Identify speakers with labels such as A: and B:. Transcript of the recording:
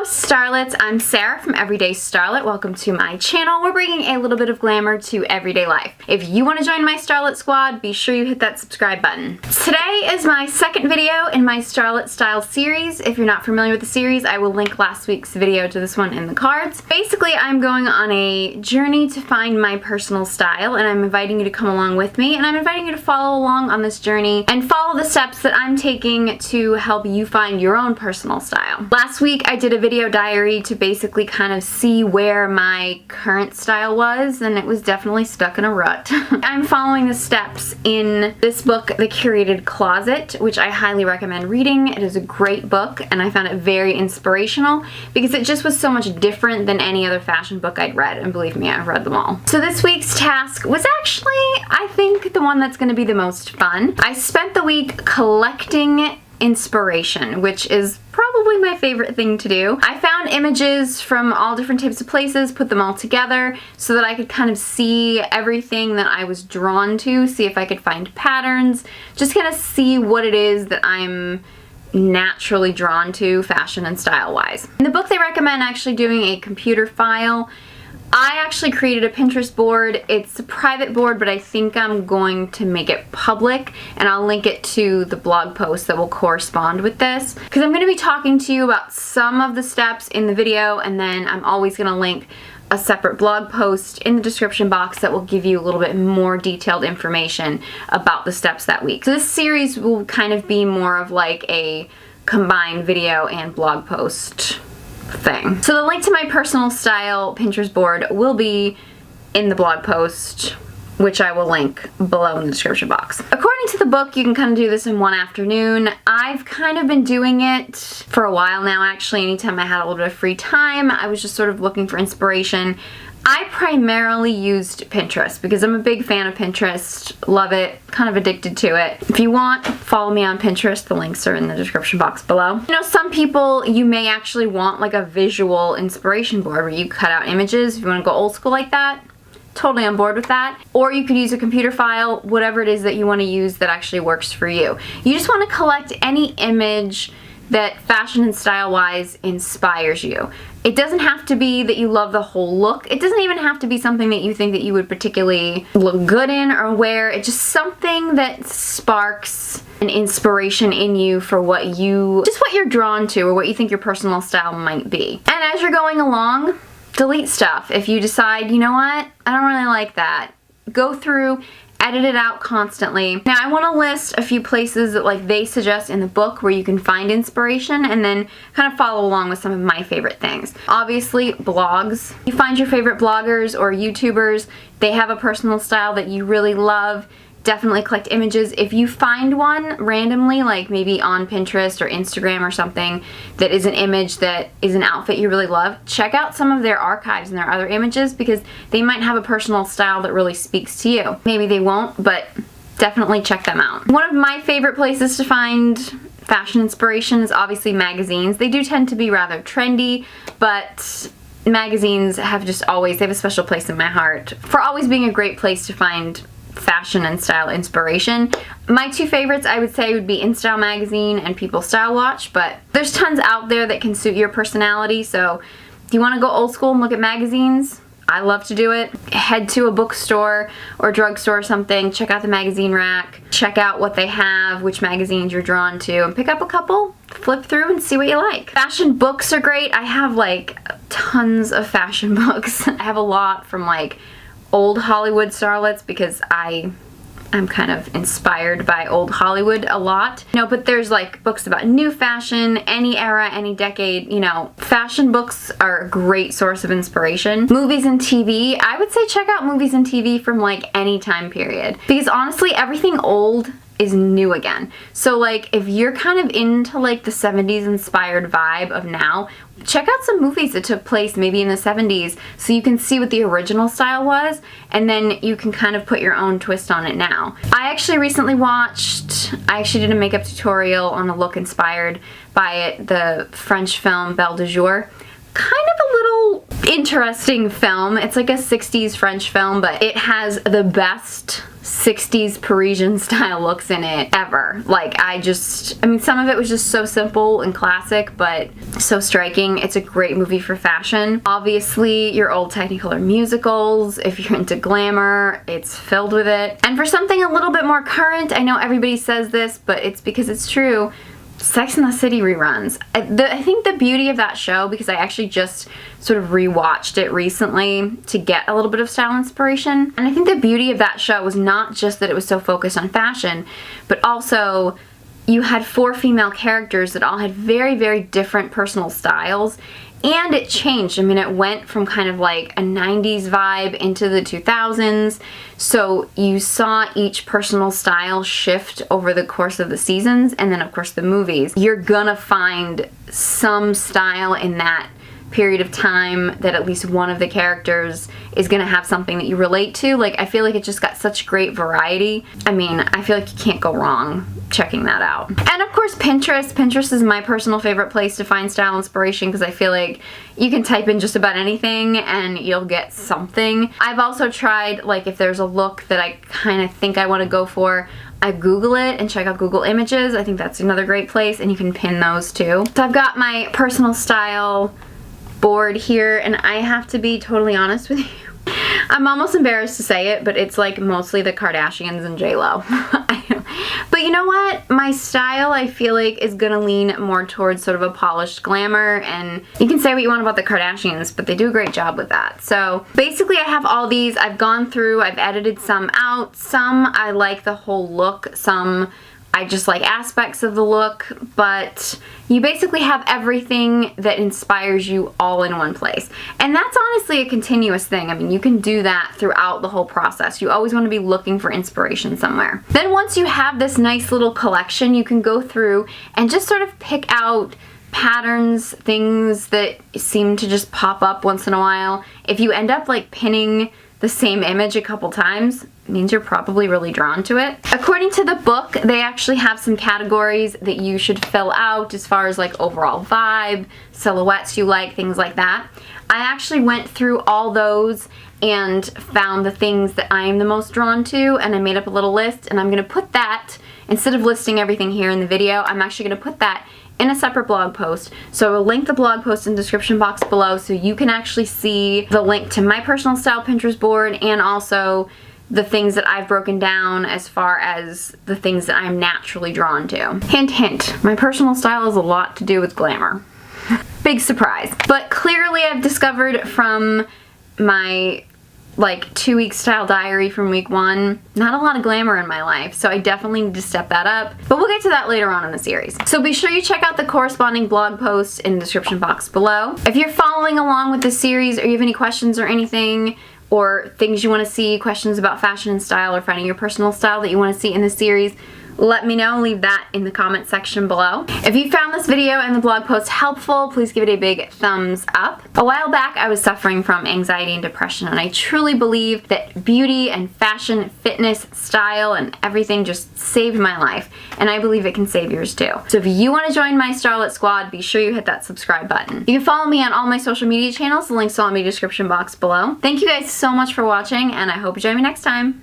A: Hello Starlets, I'm Sarah from Everyday Starlet. Welcome to my channel. We're bringing a little bit of glamour to everyday life. If you want to join my Starlet squad, be sure you hit that subscribe button. Today is my second video in my Starlet style series. If you're not familiar with the series, I will link last week's video to this one in the cards. Basically, I'm going on a journey to find my personal style, and I'm inviting you to come along with me, and I'm inviting you to follow along on this journey and follow the steps that I'm taking to help you find your own personal style. Last week, I did a video diary to basically kind of see where my current style was, and it was definitely stuck in a rut. I'm following the steps in this book, The Curated Closet, which I highly recommend reading. It is a great book, and I found it very inspirational because it just was so much different than any other fashion book I'd read, and believe me, I've read them all. So this week's task was actually, I think, the one that's going to be the most fun. I spent the week collecting inspiration, which is probably my favorite thing to do. I found images from all different types of places, put them all together so that I could kind of see everything that I was drawn to, see if I could find patterns, just kind of see what it is that I'm naturally drawn to fashion and style wise. In the book they recommend actually doing a computer file. I actually created a Pinterest board. It's a private board, but I think I'm going to make it public, and I'll link it to the blog post that will correspond with this, because I'm going to be talking to you about some of the steps in the video, and then I'm always going to link a separate blog post in the description box that will give you a little bit more detailed information about the steps that week. So this series will kind of be more of like a combined video and blog post thing. So the link to my personal style Pinterest board will be in the blog post, which I will link below in the description box. According to the book, you can kind of do this in one afternoon. I've kind of been doing it for a while now, actually. Anytime I had a little bit of free time, I was just sort of looking for inspiration. I primarily used Pinterest because I'm a big fan of Pinterest, love it, kind of addicted to it. If you want, follow me on Pinterest. The links are in the description box below. You know, some people, you may actually want like a visual inspiration board where you cut out images. If you want to go old school like that, totally on board with that. Or you could use a computer file, whatever it is that you want to use that actually works for you. You just want to collect any image that fashion and style wise inspires you. It doesn't have to be that you love the whole look. It doesn't even have to be something that you think that you would particularly look good in or wear. It's just something that sparks an inspiration in you for what you're drawn to or what you think your personal style might be. And as you're going along, delete stuff. If you decide, you know what, I don't really like that, go through, edit it out constantly. Now I want to list a few places that like they suggest in the book where you can find inspiration, and then kind of follow along with some of my favorite things. Obviously, blogs. You find your favorite bloggers or YouTubers, they have a personal style that you really love. Definitely collect images. If you find one randomly, like maybe on Pinterest or Instagram or something, that is an image that is an outfit you really love, check out some of their archives and their other images because they might have a personal style that really speaks to you. Maybe they won't, but definitely check them out. One of my favorite places to find fashion inspiration is obviously magazines. They do tend to be rather trendy, but magazines have just always, they have a special place in my heart for always being a great place to find fashion and style inspiration. My two favorites I would say would be InStyle magazine and People Style Watch, but there's tons out there that can suit your personality, so if you want to go old school and look at magazines, I love to do it. Head to a bookstore or drugstore or something, check out the magazine rack, check out what they have, which magazines you're drawn to, and pick up a couple, flip through and see what you like. Fashion books are great. I have like tons of fashion books. I have a lot from like old Hollywood starlets because I'm kind of inspired by old Hollywood a lot. No, but there's like books about new fashion, any era, any decade, you know. Fashion books are a great source of inspiration. Movies and TV, I would say check out movies and TV from like any time period. Because honestly, everything old is new again. So like if you're kind of into like the 70s inspired vibe of now, check out some movies that took place maybe in the 70s so you can see what the original style was, and then you can kind of put your own twist on it now. I actually recently did a makeup tutorial on a look inspired by it, the French film Belle de Jour. Kind of a little interesting film. It's like a 60s French film, but it has the best 60s Parisian style looks in it ever. Like, I mean, some of it was just so simple and classic, but so striking. It's a great movie for fashion. Obviously, your old Technicolor musicals, if you're into glamour, it's filled with it. And for something a little bit more current, I know everybody says this, but it's because it's true, Sex and the City reruns. I think the beauty of that show, because I actually just sort of rewatched it recently to get a little bit of style inspiration, and I think the beauty of that show was not just that it was so focused on fashion, but also you had 4 female characters that all had very, very different personal styles. And it changed. I mean, it went from kind of like a 90s vibe into the 2000s. So you saw each personal style shift over the course of the seasons, and then of course the movies. You're gonna find some style in that period of time that at least one of the characters is gonna have something that you relate to. Like, I feel like it just got such great variety. I mean, I feel like you can't go wrong checking that out. And of course, Pinterest. Pinterest is my personal favorite place to find style inspiration, because I feel like you can type in just about anything and you'll get something. I've also tried, like, if there's a look that I kind of think I want to go for, I Google it and check out Google Images. I think that's another great place, and you can pin those too. So I've got my personal style board here, and I have to be totally honest with you. I'm almost embarrassed to say it, but it's like mostly the Kardashians and J-Lo. But you know what? My style, I feel like, is gonna lean more towards sort of a polished glamour, and you can say what you want about the Kardashians, but they do a great job with that. So basically I have all these. I've gone through, I've edited some out. Some I like the whole look, some I just like aspects of the look, but you basically have everything that inspires you all in one place. And that's honestly a continuous thing. I mean, you can do that throughout the whole process. You always want to be looking for inspiration somewhere. Then once you have this nice little collection, you can go through and just sort of pick out patterns, things that seem to just pop up once in a while. If you end up like pinning the same image a couple times, it means you're probably really drawn to it. According to the book, they actually have some categories that you should fill out as far as like overall vibe, silhouettes you like, things like that. I actually went through all those and found the things that I am the most drawn to, and I made up a little list, and I'm gonna put that, instead of listing everything here in the video, I'm actually gonna put that in a separate blog post. So I will link the blog post in the description box below so you can actually see the link to my personal style Pinterest board, and also the things that I've broken down as far as the things that I'm naturally drawn to. Hint, hint, my personal style has a lot to do with glamour. Big surprise. But clearly I've discovered from my like 2-week style diary from week 1, not a lot of glamour in my life, so I definitely need to step that up, but we'll get to that later on in the series. So be sure you check out the corresponding blog post in the description box below. If you're following along with the series, or you have any questions or anything, or things you want to see, questions about fashion and style, or finding your personal style that you want to see in the series, let me know. Leave that in the comment section below. If you found this video and the blog post helpful, please give it a big thumbs up. A while back, I was suffering from anxiety and depression, and I truly believe that beauty and fashion, fitness, style, and everything just saved my life, and I believe it can save yours too. So if you want to join my Starlet squad, be sure you hit that subscribe button. You can follow me on all my social media channels. The links are in the description box below. Thank you guys so much for watching, and I hope you join me next time.